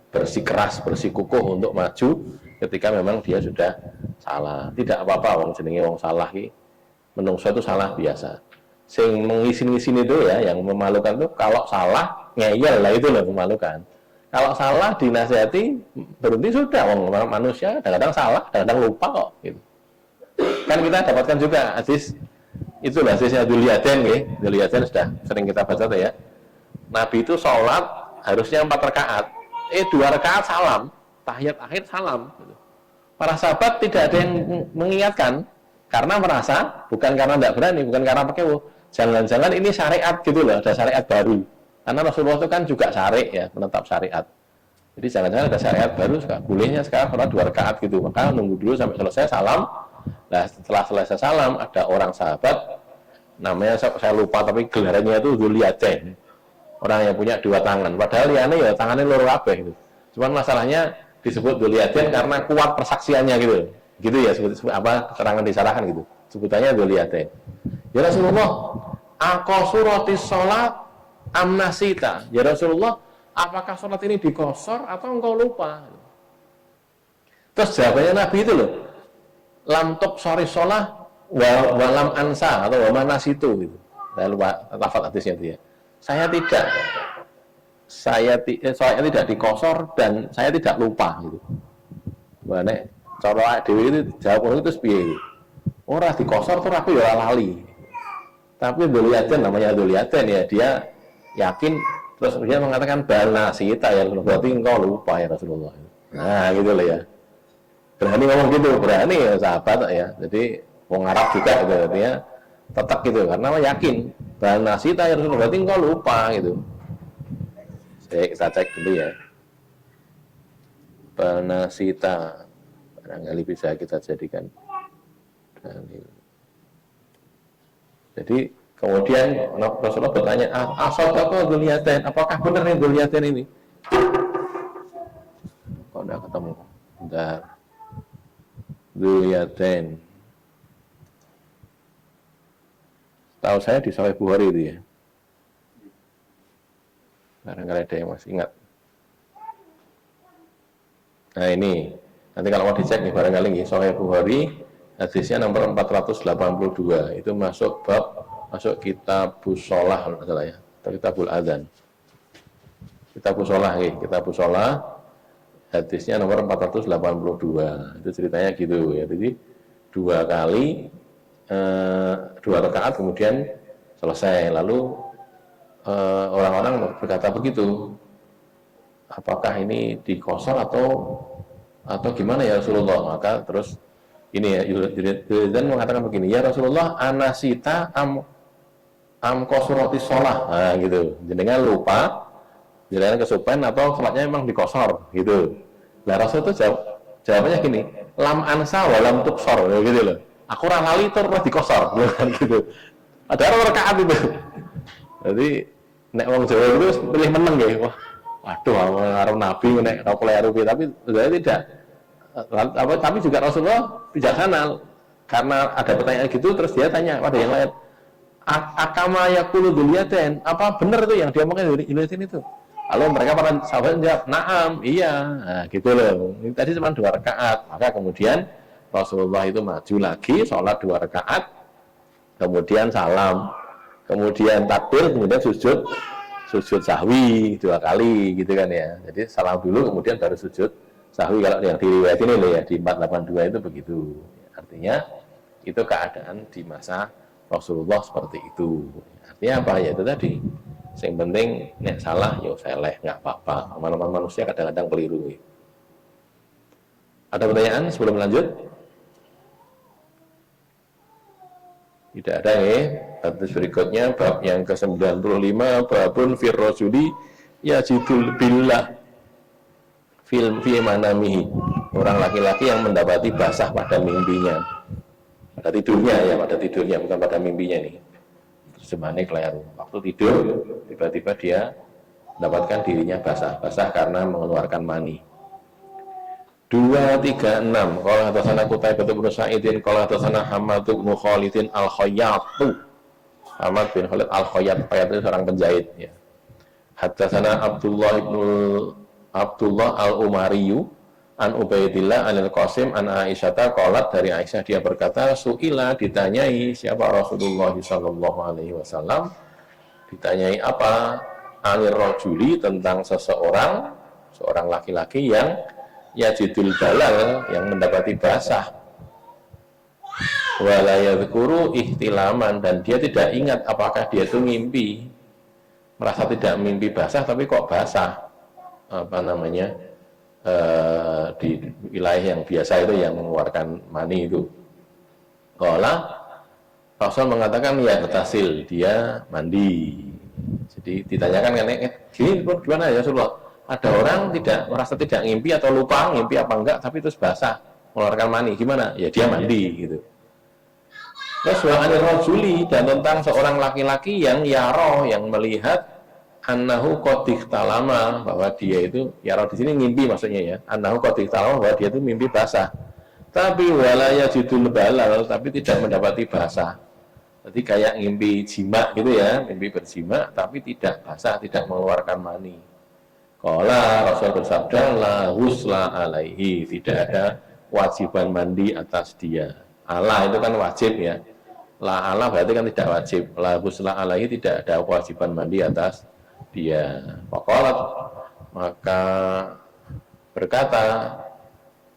Speaker 1: bersikeras, bersikukuh untuk maju ketika memang dia sudah salah. Tidak apa-apa wong jenenge wong salah iki. Menungso itu salah biasa. Sing mengisin-isin itu ya, yang memalukan itu kalau salah ngeyel lah, itu loh memalukan. Kalau salah dinasihati berhenti sudah, wong manusia kadang-kadang salah, kadang-kadang lupa kok gitu. Kan kita dapatkan juga hadis itu hadisnya Dzulyaden ya. Dzulyaden sudah sering kita baca tuh ya. Nabi itu sholat harusnya 4 rakaat. 2 rakaat salam, tahiyat akhir salam gitu. Para sahabat tidak ada yang mengingatkan karena merasa bukan karena tidak berani, bukan karena pakai jangan-jangan ini syariat gitu loh, ada syariat baru. Karena Rasulullah itu kan juga syariat ya, menetap syariat. Jadi jangan-jangan ada syariat baru, bolehnya sekarang sholat 2 rakaat gitu. Maka nunggu dulu sampai selesai salam. Nah setelah selesai salam ada orang sahabat namanya saya lupa tapi gelarnya itu Dzulyaden. Orang yang punya 2 tangan. Padahal liane ya tangannya loro kabeh gitu. Cuman masalahnya disebut Dzulyaden karena kuat persaksiannya gitu. Gitu ya sebut apa keterangan disalahkan gitu. Sebutannya Dzulyaden. Ya Rasulullah, aqasuratis shalat amnasita. Ya Rasulullah, apakah sholat ini dikosor atau engkau lupa? Terus jawabannya Nabi itu loh, lam tuqsori sholah walam ansa atau wamanasitu gitu. Saya lupa lafaz hadisnya itu ya. Saya tidak dikosor dan saya tidak lupa gitu. Nek cara dhewe itu jawab itu piye gitu. Ora dikosor tuh aku ya lali. Tapi Dzulyaden namanya Dzulyaden ya, dia yakin terus dia mengatakan bala sita ya, berarti engkau lupa ya Rasulullah. Nah gitu loh ya. Berani ngomong gitu, berani ya sahabat ya. Jadi wong Arab juga gitu artinya tetap gitu karena yakin bala sita ya Rasulullah, berarti engkau lupa gitu. Saya cek dulu ya. Bala sita barangkali bisa kita jadikan dalil. Jadi kemudian Rasulullah bertanya, "Ashabaka Dzulyaden, apakah benar nih Dzulyaden ini?" Kok enggak ketemu? Bentar. Dzulyaden. Tahu saya di Sahih Bukhari itu ya. Barangkali ada yang masih ingat. Nah ini, nanti kalau mau dicek nih barangkali nih Sahih Bukhari hadisnya nomor 482 itu masuk kitabus shalah kalau salah ya, atau kitabul adzan. Kitabus shalah hadisnya nomor 482. Itu ceritanya gitu ya. Jadi 2 kali 2 rakaat kemudian selesai. Lalu orang-orang berkata begitu. Apakah ini dikosor atau gimana ya Rasulullah? Maka terus ini ya, Dzulyaden mengatakan begini, ya Rasulullah, anasita am qasuratis shalah. Nah gitu, jenengan lupa, jenengan kesupen atau sholatnya memang dikosor gitu. Nah Rasul itu jawabannya gini, lam ansa wa lam tuqsor gitu loh. Aku ora lali terus dikosor gitu. Ada orang rakaat itu. Jadi nek wong Jawa itu pilih meneng ya. Wah, waduh karo Nabi nek kau kleru tapi sebenarnya tidak. Tapi juga Rasulullah bijaksana karena ada pertanyaan gitu terus dia tanya pada yang lain, akama yaqulu Dzulyaden, apa benar itu yang dia omongin Dzulyaden itu? Lalu mereka para sahabat menjawab, "Na'am, iya." Nah, gitu loh. Ini tadi cuma 2 rakaat. Maka kemudian Rasulullah itu maju lagi sholat 2 rakaat, kemudian salam, kemudian takbir, kemudian sujud sahwi 2 kali gitu kan ya. Jadi salam dulu kemudian baru sujud sahwi. Kalau yang diriwayat ini loh ya di 482 itu begitu. Artinya itu keadaan di masa Rasulullah seperti itu. Artinya apa ya itu tadi. Yang penting nek salah ya seleh nggak apa-apa. Manusia kadang-kadang keliru. Ada pertanyaan sebelum lanjut? Tidak ada ya. Hadis berikutnya bab yang ke-95 babun fir rajuli yajidul billah fi manamihi. Orang laki-laki yang mendapati basah pada mimpinya. Pada tidurnya bukan pada mimpinya nih. Terjemahannya keliru. Waktu tidur tiba-tiba dia mendapatkan dirinya basah karena mengeluarkan mani. 236. Qala hadatsana Qutaibah bin Sa'idin qala hadatsana Hamad bin Khalidin al-Khayyat. Hamad bin Khalid al-Khayyat itu seorang penjahit ya. Hadatsana Abdullah bin Abdullah al-Umariyu an Ubaidillah anil Qasim an Aisyata qalat, dari Aisyah dia berkata, suila, ditanyai siapa Rasulullah sallallahu alaihi wasallam, ditanyai apa, anir rajuli, tentang seorang laki-laki yang yajidul balal, yang mendapati basah, wala yadhkuru ihtilaman, dan dia tidak ingat apakah dia itu mimpi, merasa tidak mimpi basah tapi kok basah, apa namanya, di wilayah yang biasa itu yang mengeluarkan mani itu. Qala, Rasul mengatakan ya tasil, dia mandi. Jadi ditanyakan kan, gini gimana ya Rasulullah? Ada orang tidak merasa tidak ngimpi atau lupa ngimpi apa enggak, tapi terus basah mengeluarkan mani, gimana? Ya dia mandi gitu. Terus wa anir rajuli, dan tentang seorang laki-laki yang yaro, yang melihat annahu qad ihtalama, bahwa dia itu, yaro di sini ngimpi maksudnya ya, annahu qad ihtalama, bahwa dia itu mimpi basah. Tapi wala yajidul balal, tapi tidak mendapati basah. Jadi kayak ngimpi jima gitu ya, mimpi berjima tapi tidak basah, tidak mengeluarkan mani. Qala, Rasul bersabda, la husla alaihi, tidak ada kewajiban mandi atas dia. Allah itu kan wajib ya. La Allah berarti kan tidak wajib. La husla alaihi, tidak ada kewajiban mandi atas dia. Faqalat, maka berkata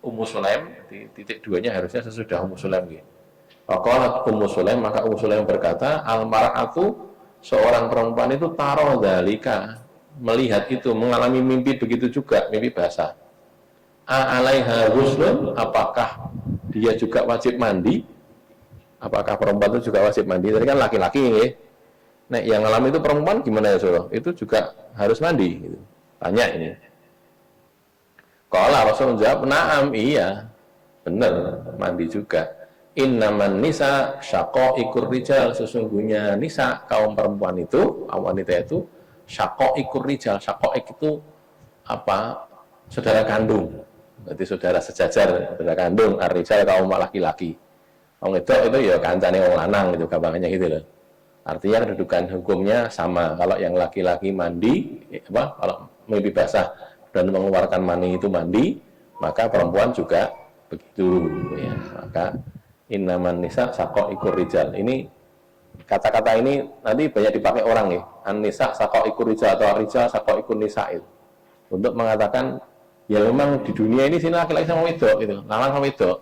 Speaker 1: Ummu Sulaim, titik duanya harusnya sesudah Ummu Sulaim gitu. Faqalat Ummu Sulaim, maka Ummu Sulaim berkata, al-mar'atu, seorang perempuan itu taro dzalika, melihat itu, mengalami mimpi begitu juga, mimpi basah. Alaiha ghuslun, apakah dia juga wajib mandi? Apakah perempuan itu juga wajib mandi? Tadi kan laki-laki ini. Nah, yang alami itu perempuan gimana ya Rasulullah? Itu juga harus mandi gitu. Tanya ini. Qala, Rasul menjawab, na'am, iya. Benar, mandi juga. Innaman nisa syaqaiqur rijal, sesungguhnya nisa, kaum perempuan itu, kaum wanita itu, syaqaiqur rijal. Syaqaiq itu apa? Saudara kandung. Berarti saudara sejajar, saudara kandung, ar-rijal kaum laki-laki. Wong itu ya kancane wong lanang gitu, gampangannya gitu loh. Artinya kedudukan hukumnya sama. Kalau yang laki-laki mandi, kalau mimpi basah dan mengeluarkan mani itu mandi, maka perempuan juga begitu ya. Maka innaman nisa syaqaiqur rijal. Ini kata-kata ini nanti banyak dipakai orang nih. An-nisa syaqaiqur rijal atau rijal syaqaiqun nisa itu. Untuk mengatakan ya memang di dunia ini sini laki-laki sama wedok gitu, lanang sama wedok.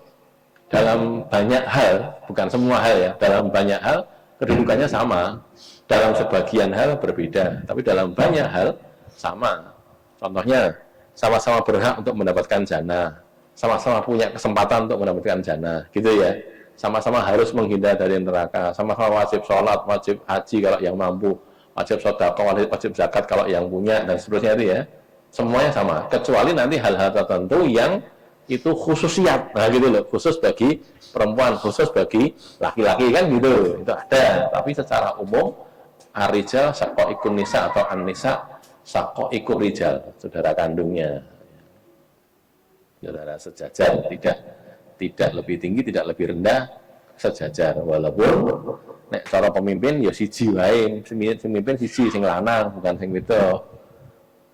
Speaker 1: Dalam banyak hal, bukan semua hal ya, dalam banyak hal kedudukannya sama, dalam sebagian hal berbeda, tapi dalam banyak hal sama. Contohnya, sama-sama berhak untuk mendapatkan jannah, sama-sama punya kesempatan untuk mendapatkan jannah, gitu ya. Sama-sama harus menghindar dari neraka, sama-sama wajib sholat, wajib haji kalau yang mampu, wajib sedekah, wajib zakat kalau yang punya, dan seterusnya itu ya. Semuanya sama, kecuali nanti hal-hal tertentu yang itu khususiat, nah gitu loh, khusus bagi perempuan, khusus bagi laki-laki kan gitu, itu ada. Tapi secara umum ar-rijal syaqaiqun nisa atau an-nisa syaqaiqur rijal, saudara kandungnya, saudara sejajar, tidak lebih tinggi, tidak lebih rendah, sejajar. Walaupun nek cara pemimpin ya siji wae, pemimpin siji sing lanang, bukan sing wedok.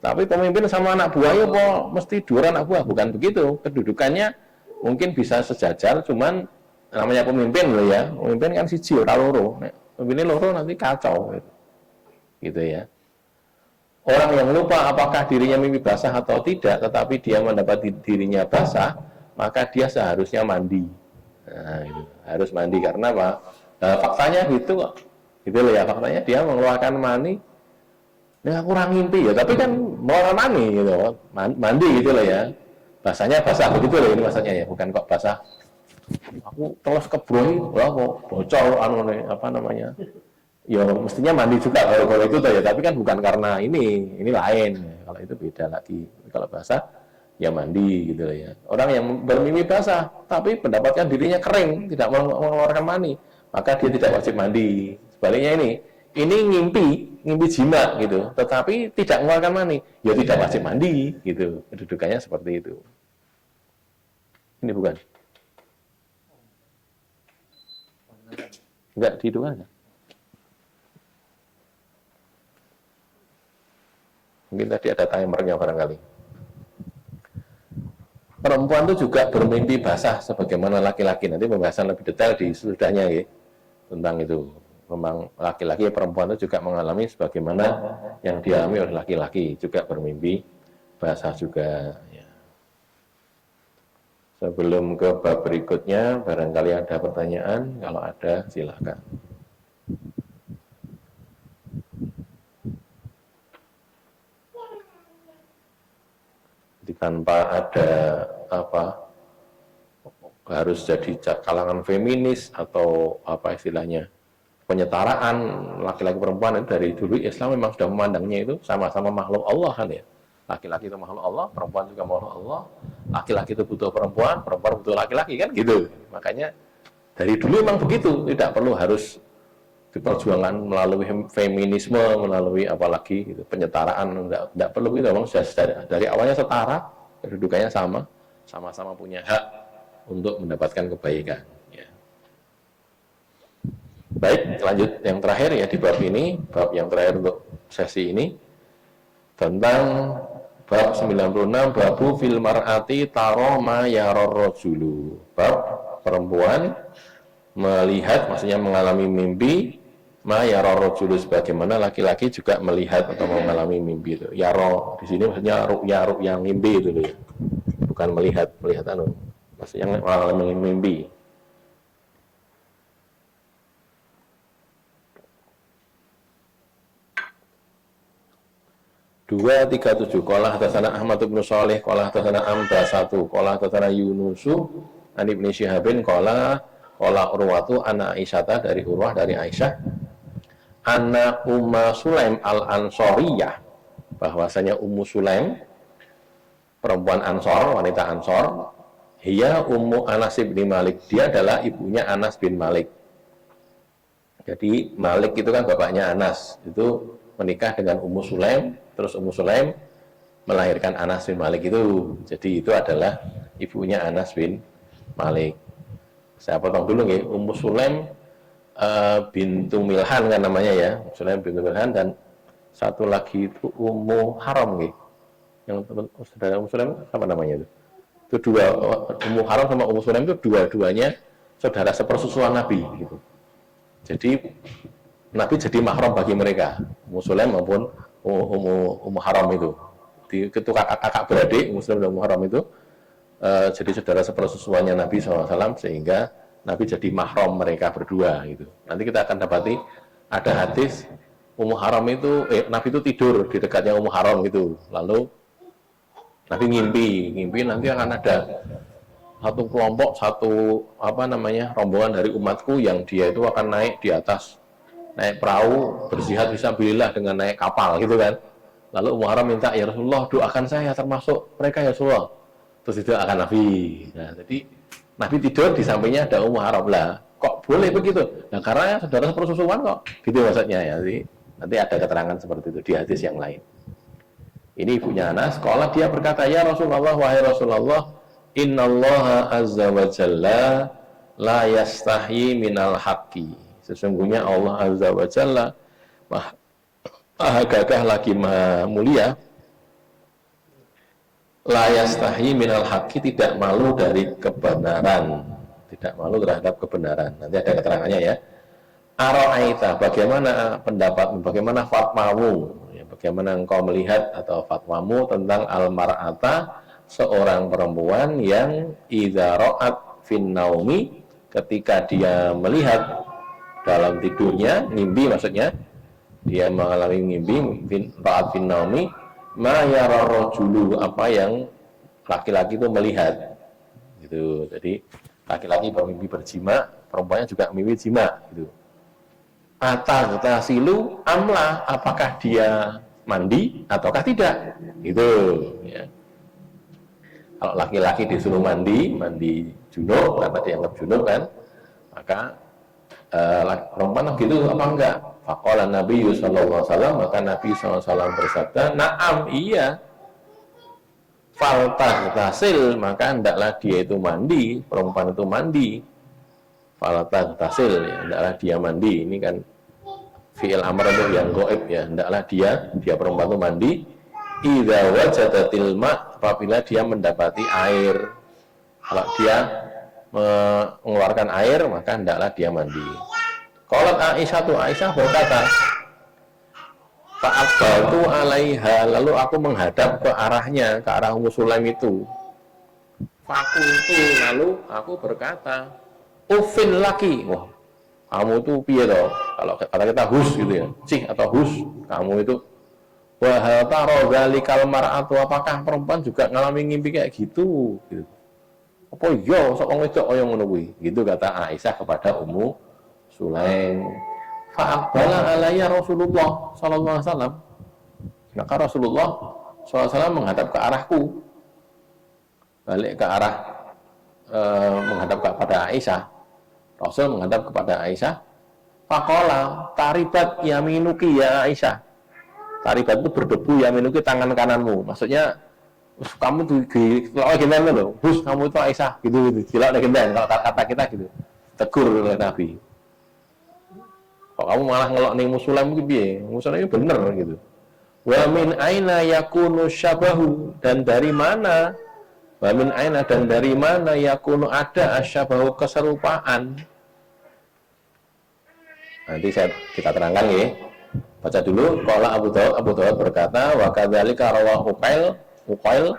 Speaker 1: Tapi pemimpin sama anak buahnya kok mesti dua anak buah, bukan begitu. Kedudukannya mungkin bisa sejajar, cuman namanya pemimpin loh ya. Pemimpin kan siji ora loro. Pemimpin loro nanti kacau gitu ya. Orang yang lupa apakah dirinya mimpi basah atau tidak, tetapi dia mendapat dirinya basah, maka dia seharusnya mandi. Nah, itu. Harus mandi karena apa? Nah, faktanya gitu kok. Gitu loh ya, faktanya dia mengeluarkan mani. Ya kurang ngimpi ya, tapi kan mau mani gitu, mandi gitu loh ya. Bahasanya basah begitu loh ini maksudnya ya, bukan kok basah. Aku terus kebroi, wah kok bocor apa namanya? Ya mestinya mandi juga kalau itu tuh ya, tapi kan bukan karena ini lain. Kalau itu beda lagi. Kalau basah ya mandi gitu loh ya. Orang yang bermimpi basah tapi mendapatkan dirinya kering, tidak mengeluarkan mani, maka dia tidak wajib mandi. Sebaliknya ini ngimpi jima gitu, tetapi tidak mengeluarkan mani, ya tidak wajib mandi gitu. Kedudukannya seperti itu. Ini bukan? Enggak dihidupkan. Mungkin tadi ada timernya barangkali. perempuan itu juga bermimpi basah sebagaimana laki-laki. Nanti pembahasan lebih detail di sesudahnya ya, tentang itu. Memang laki-laki perempuan itu juga mengalami sebagaimana yang dialami oleh laki-laki, juga bermimpi basah juga. Ya. Sebelum ke bab berikutnya, barangkali ada pertanyaan. Kalau ada, silakan. Jadi tanpa ada harus jadi kalangan feminis atau apa istilahnya penyetaraan laki-laki perempuan, itu dari dulu Islam memang sudah memandangnya itu sama-sama makhluk Allah kan ya. Laki-laki itu makhluk Allah, perempuan juga makhluk Allah. Laki-laki itu butuh perempuan, perempuan butuh laki-laki kan gitu. Makanya dari dulu memang begitu, tidak perlu harus diperjuangkan melalui feminisme, melalui apalagi gitu, penyetaraan, tidak perlu itu. Memang sudah dari awalnya setara, kedudukannya sama, sama-sama punya hak untuk mendapatkan kebaikan. Ya. Baik, lanjut yang terakhir ya di bab ini, bab yang terakhir untuk sesi ini tentang bab 96, babu fil mar'ati taro ma yaror rajulu. Bab perempuan melihat, maksudnya mengalami mimpi ma yaror rajulu, sebagaimana laki-laki juga melihat atau mengalami mimpi itu. Yaro di sini maksudnya ru'ya mimpi itu ya. Bukan melihat maksudnya mengalami mimpi. Dua tiga tujuh. Qala hadatsana Ahmad bin Shalih, qala hadatsana Amda 1, qala hadatsana Yunusu an Ibnu Syihabin qala Urwatu ana Aisyata, dari Urwah dari Aisyah, anna Ummu Sulaim al-Ansariyah, bahwasanya Ummu Sulaim perempuan Ansor, wanita Ansor, hiya Ummu Anas bin Malik, dia adalah ibunya Anas bin Malik. Jadi Malik itu kan bapaknya Anas, itu menikah dengan Ummu Sulaim, terus Ummu Sulaim melahirkan Anas bin Malik itu. Jadi itu adalah ibunya Anas bin Malik. Saya potong dulu ya, Ummu Sulaim bintu Milhan kan namanya ya, Sulaim bintu Milhan, dan satu lagi itu Ummu Haram gitu. Yang saudara Ummu Sulaim apa namanya itu? Itu dua, Ummu Haram sama Ummu Sulaim itu dua-duanya saudara sepersusuan Nabi gitu. Jadi Nabi jadi mahram bagi mereka, Ummu Sulaim maupun Ummu Haram itu. Itu kakak beradik, Ummu Sulaim dan Ummu Haram itu jadi saudara sepersusuannya Nabi SAW, sehingga Nabi jadi mahram mereka berdua gitu. Nanti kita akan dapati ada hadis Ummu Haram itu, Nabi itu tidur di dekatnya Ummu Haram gitu. Lalu Nabi ngimpi nanti akan ada satu kelompok, rombongan dari umatku yang dia itu akan naik di atas, naik perahu berjihad fisabilillah dengan naik kapal gitu kan. Lalu Ummu Haram minta, ya Rasulullah doakan saya termasuk mereka ya Rasulullah. Terus itu akan Nabi. Nah, jadi Nabi tidur di sampingnya ada Ummu Haram lah. Kok boleh begitu? Nah, karena saudara sepersusuan kok. Gitu maksudnya ya. Jadi, nanti ada keterangan seperti itu di hadis yang lain. Ini ibunya Anas. Kalau dia berkata, ya Rasulullah, wahai Rasulullah, innallaha azza wa jalla la yastahyi minal haqqi. Sesungguhnya Allah azza wa jalla maha gagah lagi maha mulia, la yastahyi minal haqqi, tidak malu dari kebenaran, tidak malu terhadap kebenaran. Nanti ada keterangannya ya. Ara'aita, bagaimana pendapatmu, bagaimana fatwamu, ya, bagaimana engkau melihat atau fatwamu tentang al-mar'ata, seorang perempuan yang idza ra'at fin naumi, ketika dia melihat dalam tidurnya, mimpi maksudnya, dia mengalami mimpi, ra'at fin naumi, ma yara rajulu, apa yang laki-laki itu melihat gitu. Jadi laki-laki bermimpi berjima, perempuannya juga mimpi jima gitu. Ataghtasilu amla, apakah dia mandi ataukah tidak gitu ya. Kalau laki-laki disuruh mandi junub karena dianggap junub kan, maka perempuan gitu apa enggak? Faqala Nabi sallallahu alaihi wasallam, maka Nabi sallallahu alaihi wasallam bersabda, "Na'am, iya." Faltaghtasil, maka hendaklah dia itu mandi, perempuan itu mandi. Faltaghtasil, ya, hendaklah dia mandi. Ini kan fi'il amr itu yang gaib ya, hendaklah dia perempuan itu mandi. idza wajadatil ma, apabila dia mendapati air. Kalau dia mengeluarkan air, maka hendaklah dia mandi. Qalat Aisyah berkata, fa'aqbaltu 'alaiha, lalu aku menghadap ke arahnya, ke arah Ummu Sulaim itu. Fakultu, lalu aku berkata, ufin laki, wah, kamu itu piye toh? Kalau kata kita hus gitu ya, cih atau hus, kamu itu. Wa hal taro dzalikal mar'atu, apakah perempuan juga ngalami ngimpi kayak gitu? Gitu. Apa iya sok wong wedok kaya ngono kuwi? Gitu kata Aisyah kepada Ummu Sulaim. Fa'aqbala alayya Rasulullah sallallahu alaihi wasallam. Maka Rasulullah sallallahu alaihi wasallam menghadap ke arahku. Balik ke arah menghadap kepada Aisyah. Rasul menghadap kepada Aisyah. Faqala taribat yaminuki ya Aisyah. Taribat itu berdebu yaminuki, tangan kananmu. Maksudnya kamu tuh kalau gimana loh, bus kamu itu Aisyah gitu. Kalau ada gimana kalau kata kita gitu. Tegur oleh Nabi. Kok kamu malah ngelok ning Musulaim iki piye? Musulaim bener gitu. Wa min aina yakunu syabahu, dan dari mana? Wa min aina, dan dari mana yakunu ada asyabahu, keserupaan. Nanti kita terangkan ya. Baca dulu. Qala Abu Dawud berkata, wa kadzalika rawa Uqail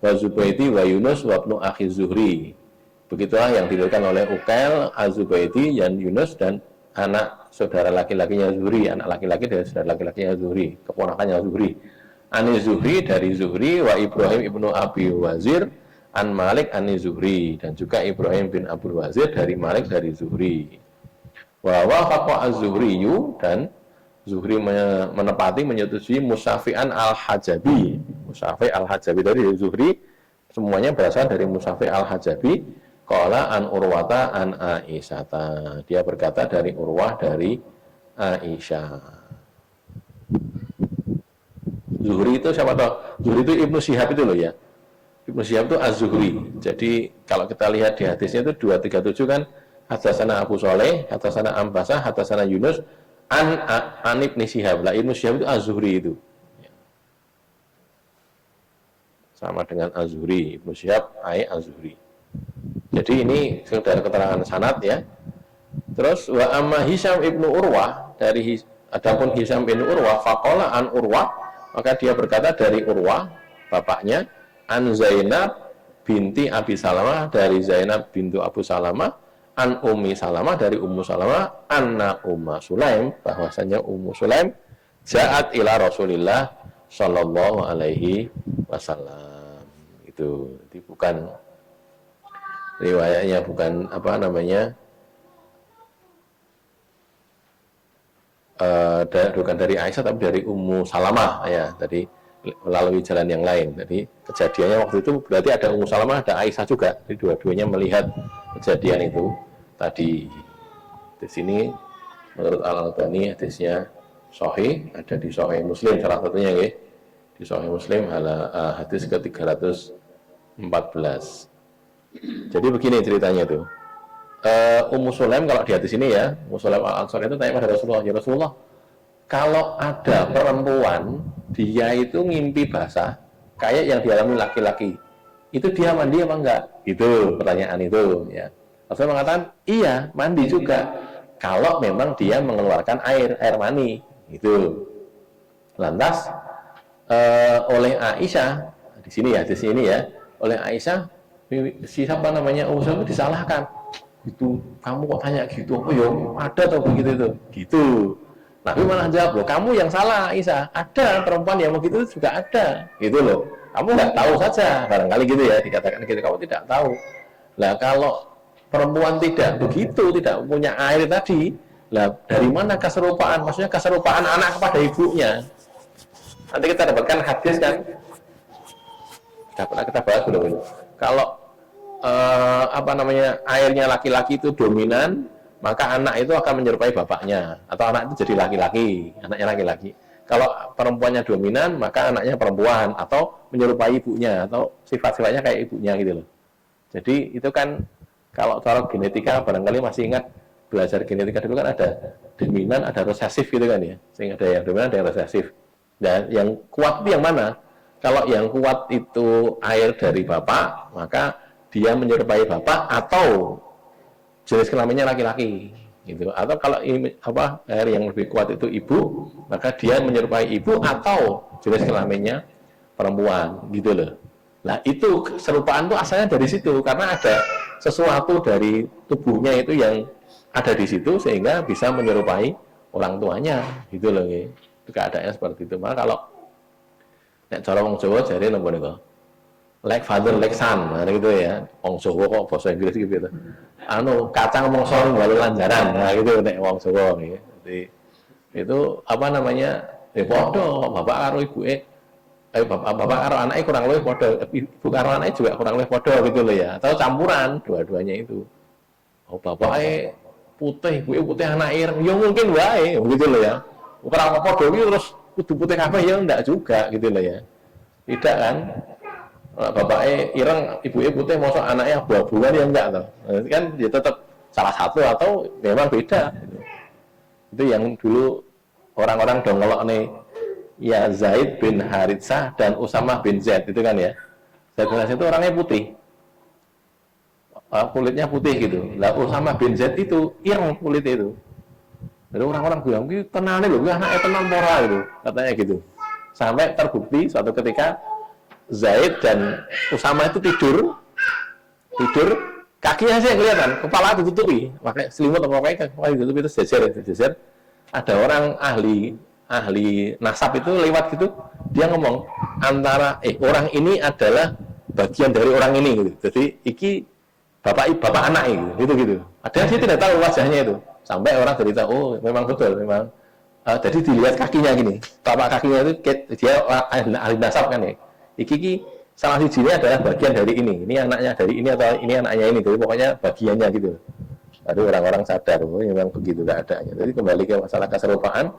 Speaker 1: wa Zubaidi wa Yunus wa ibnu akhi Zuhri. Begitulah yang diriwayatkan oleh Uqail, Az-Zubaidi, dan Yunus, dan anak saudara laki-lakinya Zuhri, anak laki-laki dari saudara laki-lakinya Zuhri, keponakannya Zuhri. Ani Zuhri, dari Zuhri, wa Ibrahim ibnu Abi Wazir an Malik ani Zuhri, dan juga Ibrahim bin Abu Wazir dari Malik dari Zuhri. Wa wafaqa Az-Zuhriyu, dan Zuhri menepati, menyetujui Musafi'an al-Hajabi. Musafi' al-Hajabi dari Zuhri, semuanya berasal dari Musafi' al-Hajabi. Qala an Urwata an Aisyata, dia berkata dari Urwah dari Aisyah. Zuhri itu siapa tahu? Zuhri itu Ibnu Syihab itu loh ya. Ibnu Syihab itu Az-Zuhri. Jadi kalau kita lihat di hadisnya itu 237 kan, hadatsana Abu Shalih, hadatsana Ambasah, hadatsana Yunus an Ibnu Syihab. Lah Ibnu Syihab itu Az-Zuhri itu. Sama dengan Az-Zuhri, Ibnu Syihab ai Az-Zuhri. Jadi ini sekedar keterangan sanad ya. Terus wa amma Hisham ibnu Urwah, dari adapun Hisham bin Urwah, faqala an Urwah, maka dia berkata dari Urwah bapaknya, an Zainab binti Abi Salamah, dari Zainab bintu Abu Salamah, an Ummi Salamah, dari Ummu Salamah, anna Umma Sulaim, bahwasanya Ummu Sulaim ja'at ila Rasulillah sallallahu alaihi wasallam. Itu jadi bukan riwayatnya, bukan apa namanya, bukan dari Aisyah tapi dari Ummu Salamah ya, tadi melalui jalan yang lain. Jadi kejadiannya waktu itu berarti ada Ummu Salamah, ada Aisyah juga, jadi dua-duanya melihat kejadian itu tadi. Di sini menurut Al-Albani hadisnya sahih, ada di Sahih Muslim salah satunya ya, di Sahih Muslim hadis ke 314. Jadi begini ceritanya tuh. Ummu Sulaim kalau di hadis ini ya, Ummu Sulaim Al-Ansari itu tanya pada Rasulullah, ya Rasulullah, kalau ada perempuan dia itu ngimpi basah kayak yang dialami laki-laki, itu dia mandi apa enggak? Itu pertanyaan itu ya. Rasul mengatakan iya, mandi juga kalau memang dia mengeluarkan air mani itu. Lantas oleh Aisyah di sini ya, di sini ya, oleh Aisyah, siapa namanya Ummu Sulaim disalahkan. Itu kamu kok tanya gitu? Oh ya ada atau begitu itu? Gitu. Nabi malah jawab, loh kamu yang salah Aisyah. Ada perempuan yang begitu juga ada. Gitu loh. Kamu nggak tahu saja. Barangkali gitu ya dikatakan gitu. Kamu tidak tahu. Lah kalau perempuan tidak begitu, tidak punya air tadi, lah dari mana keserupaan? Maksudnya keserupaan anak kepada ibunya. Nanti kita dapatkan hadis kan? Kita bahas dulu. Kalau apa namanya, airnya laki-laki itu dominan, maka anak itu akan menyerupai bapaknya, atau anak itu jadi laki-laki, anaknya laki-laki. Kalau perempuannya dominan, maka anaknya perempuan, atau menyerupai ibunya, atau sifat-sifatnya kayak ibunya gitu loh. Jadi itu kan kalau cara genetika barangkali masih ingat belajar genetika dulu kan ada dominan, ada resesif gitu kan ya. Sehingga ada yang dominan, ada yang resesif. Dan yang kuat itu yang mana? Kalau yang kuat itu air dari bapak, maka dia menyerupai bapak atau jenis kelaminnya laki-laki gitu. Atau kalau ini air yang lebih kuat itu ibu, maka dia menyerupai ibu atau jenis kelaminnya perempuan gitu loh. Nah itu keserupaan itu asalnya dari situ karena ada sesuatu dari tubuhnya itu yang ada di situ sehingga bisa menyerupai orang tuanya gitu loh. Itu keadaannya seperti itu. Maka kalau nek cara wong Jawa jare napa niku? Like father like son, nah gitu ya. Wong Jawa kok bahasa Inggris gitu. Anu kacang mongso walu lanjaran. Nah gitu nek wong Jawa nggih. Jadi itu apa namanya? Padha bapak karo ibuke bapak karo anaknya kurang lebih podo, ibu karo anaknya juga kurang lebih podo gitu loh ya, atau campuran dua-duanya itu. Oh bapaknya putih, ibu putih anak ireng, ya mungkin wae gitu loh ya. Bukan apa podo terus kudu putih apa ya enggak juga gitu loh ya. Tidak kan? Bapaknya ireng, ibu putih, masa anaknya abu-abuan ya enggak toh. Nah, kan dia tetap salah satu atau memang beda. Gitu. Itu yang dulu orang-orang dongelok nih. Ya Zaid bin Haritsah dan Usamah bin Zaid itu kan ya. Zaid bin Haritsah itu orangnya putih, kulitnya putih gitu. Lah Usamah bin Zaid itu ireng kulitnya itu. Jadi orang-orang bilang, "Ini tenane loh, anaknya tenan pora gitu," katanya gitu. Sampai terbukti suatu ketika Zaid dan Usamah itu tidur kakinya sih yang kelihatan, kepala ditutupi, pakai selimut atau pakai kepala ditutupi itu jejer. Ada orang ahli nasab itu lewat gitu, dia ngomong antara orang ini adalah bagian dari orang ini gitu. Jadi iki bapak anak gitu. Ada sih tidak tahu wajahnya itu. Sampai orang cerita, oh memang betul memang. Jadi dilihat kakinya gini, tapak kakinya itu dia ahli nasab kan ya. Iki salah sijinya adalah bagian dari ini. Ini anaknya dari ini atau ini anaknya ini. Jadi pokoknya bagiannya gitu. Lalu orang-orang sadar, oh memang begitu keadaannya. Jadi kembali ke masalah keserupaan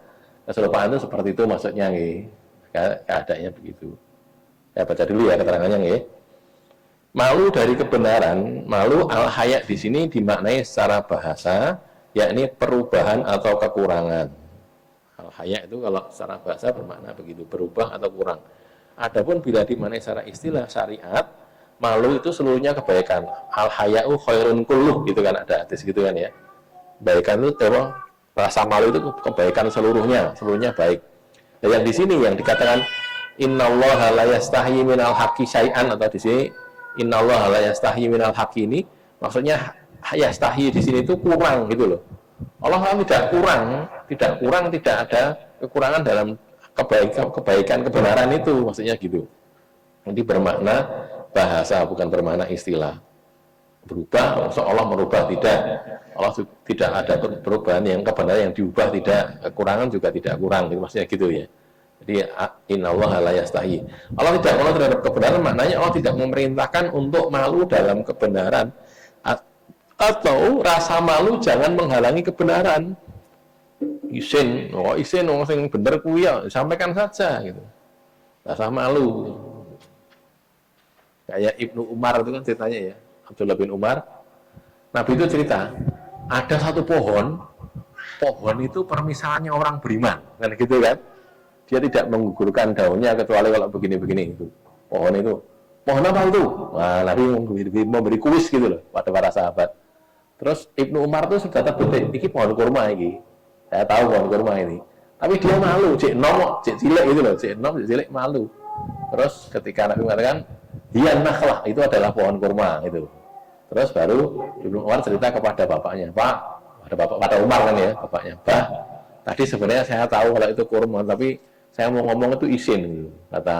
Speaker 1: itu seperti itu maksudnya nggih. Keadaannya begitu. Ya baca dulu ya keterangannya nggih. Malu dari kebenaran, malu al-haya di sini dimaknai secara bahasa yakni perubahan atau kekurangan. Al-haya itu kalau secara bahasa bermakna begitu, berubah atau kurang. Adapun bila dimaknai secara istilah syariat, malu itu seluruhnya kebaikan. Al-haya'u khairun kulluh gitu kan ada hadis gitu kan ya. Kebaikan itu rasa malu itu kebaikan seluruhnya baik. Dan yang di sini yang dikatakan innallaha la yastahi minal haqqi syai'an atau di sini innallaha la yastahi minal haqqi ini maksudnya yastahi di sini itu kurang gitu loh. Allah tidak kurang, tidak ada kekurangan dalam kebaikan kebenaran itu maksudnya gitu. Jadi bermakna bahasa bukan bermakna istilah. Berubah, Allah merubah tidak. Allah tidak ada perubahan yang kebenaran yang diubah tidak, kekurangan juga tidak kurang, gitu, maksudnya gitu ya. Jadi innallaha la yastahi. Allah tidak malu terhadap kebenaran, maknanya Allah tidak memerintahkan untuk malu dalam kebenaran atau rasa malu jangan menghalangi kebenaran. Isin sing bener kuwi ya sampaikan saja gitu. Rasa malu. Kayak Ibnu Umar itu kan ceritanya ya. Abdullah bin Umar, Nabi itu cerita, ada satu pohon itu permisalannya orang beriman, kan gitu kan? Dia tidak menggugurkan daunnya kecuali kalau begini-begini itu. Pohon apa itu? Nah, Nabi memberi kuis gitu loh pada para sahabat. Terus Ibnu Umar itu sudah terbetik, ini pohon kurma ini. Saya tahu pohon kurma ini. Tapi dia malu, cek cilik gitu loh, cek cilik malu. Terus ketika Nabi mengatakan, dia nakhlah itu adalah pohon kurma itu. Terus baru Ibnu Umar cerita kepada bapaknya, Pak, pada Umar kan ya, bapaknya, Pak, tadi sebenarnya saya tahu kalau itu kurma, tapi saya mau ngomong itu isin, gitu.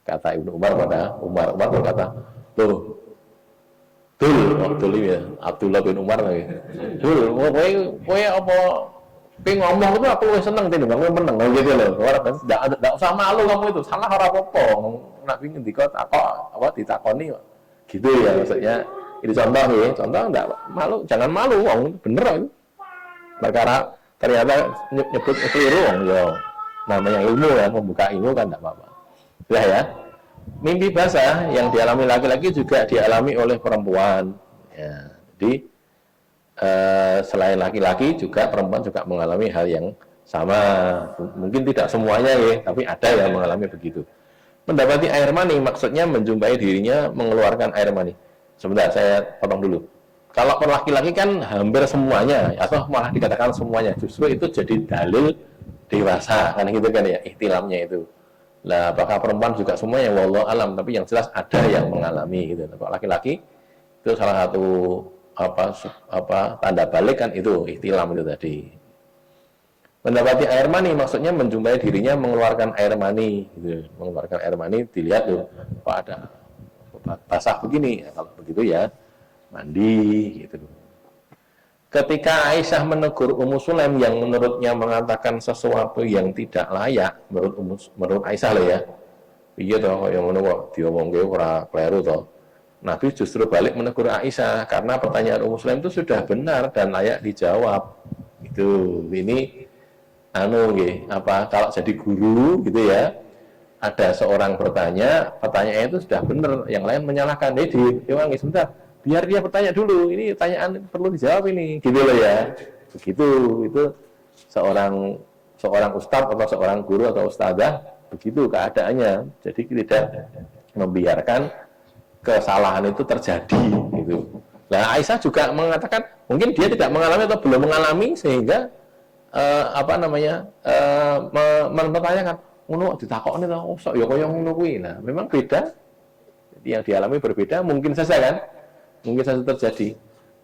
Speaker 1: Kata Ibnu Umar pada Umar berkata, tuh, ya, Abdullah bin Umar lagi, kowe apa? Kowe ngomong itu aku lebih seneng tadi, kowe menang, gitu loh. Orang kan tidak usah malu kamu itu, salah orang apa? Nabi ngendika ditakoni, gitu ya maksudnya. Ini contoh enggak malu, jangan malu, bener itu. Perkara ternyata nyebut keliru, ya namanya ilmu ya, membuka ilmu kan enggak apa-apa. Ya. Mimpi basah yang dialami laki-laki juga dialami oleh perempuan. Ya, jadi selain laki-laki juga perempuan juga mengalami hal yang sama. Mungkin tidak semuanya ya, tapi ada yang mengalami begitu. Mendapati air mani maksudnya menjumpai dirinya mengeluarkan air mani. Sebentar, saya potong dulu. Kalau laki-laki kan hampir semuanya, atau malah dikatakan semuanya, justru itu jadi dalil dewasa, kan gitu kan ya, ihtilamnya itu. Nah, apakah perempuan juga semuanya? Wallahu alam, tapi yang jelas ada yang mengalami gitu. Kalau laki-laki itu salah satu tanda balik kan itu ihtilam itu tadi. Mendapati air mani maksudnya menjumpai dirinya mengeluarkan air mani gitu. Mengeluarkan air mani dilihat tuh, kok ada basah begini ya, kalau begitu ya mandi gitu. Ketika Aisyah menegur Ummu Sulaim yang menurutnya mengatakan sesuatu yang tidak layak menurut Aisyah loh ya, iya toh yang ngono kok diomongke ora kleru toh. Nabi justru balik menegur Aisyah karena pertanyaan Ummu Sulaim itu sudah benar dan layak dijawab. Itu ini kalau jadi guru gitu ya, ada seorang bertanya, pertanyaannya itu sudah benar, yang lain menyalahkan. Diwangi sebentar, biar dia bertanya dulu, ini pertanyaan perlu dijawab ini, gitu loh ya. Begitu, itu seorang ustadz atau seorang guru atau ustadzah, begitu keadaannya. Jadi tidak membiarkan kesalahan itu terjadi, gitu. Nah, Aisyah juga mengatakan, mungkin dia tidak mengalami atau belum mengalami, sehingga mempertanyakan, ngono ditakokne to, sok ya kaya ngono kuwi. Nah, memang beda. Jadi yang dialami berbeda, mungkin saja kan? Mungkin saja terjadi.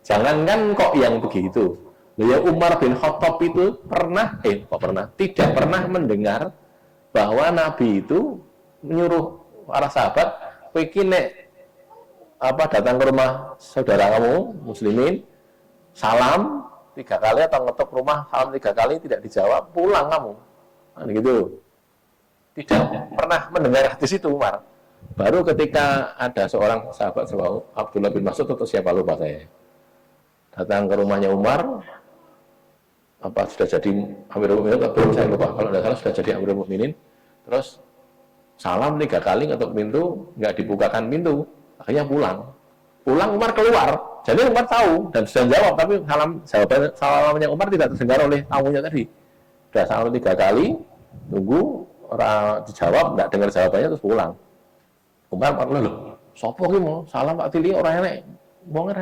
Speaker 1: Jangankan kok yang begitu. Ya Umar bin Khattab itu tidak pernah mendengar bahwa Nabi itu menyuruh para sahabat, kowe iki nek datang ke rumah saudara kamu muslimin, salam 3 kali atau ngetok rumah salam 3 kali tidak dijawab, pulang kamu. Nah, gitu. Tidak pernah mendengar hadis itu Umar. Baru ketika ada seorang sahabat Abdullah bin Mas'ud atau siapa lupa saya, datang ke rumahnya Umar, sudah jadi Amirul Mukminin atau belum saya lupa. Kalau tidak salah sudah jadi Amirul Mukminin. Terus salam 3 kali ngetok pintu, nggak dibukakan pintu, akhirnya pulang. Pulang Umar keluar. Jadi Umar tahu dan sudah jawab, tapi salamnya Umar tidak terdengar oleh tamunya tadi. Sudah salam 3 kali, tunggu orang dijawab, tidak dengar jawabannya terus pulang. Umar loh, sopo ki mau salam Pak Tili orang enek, wong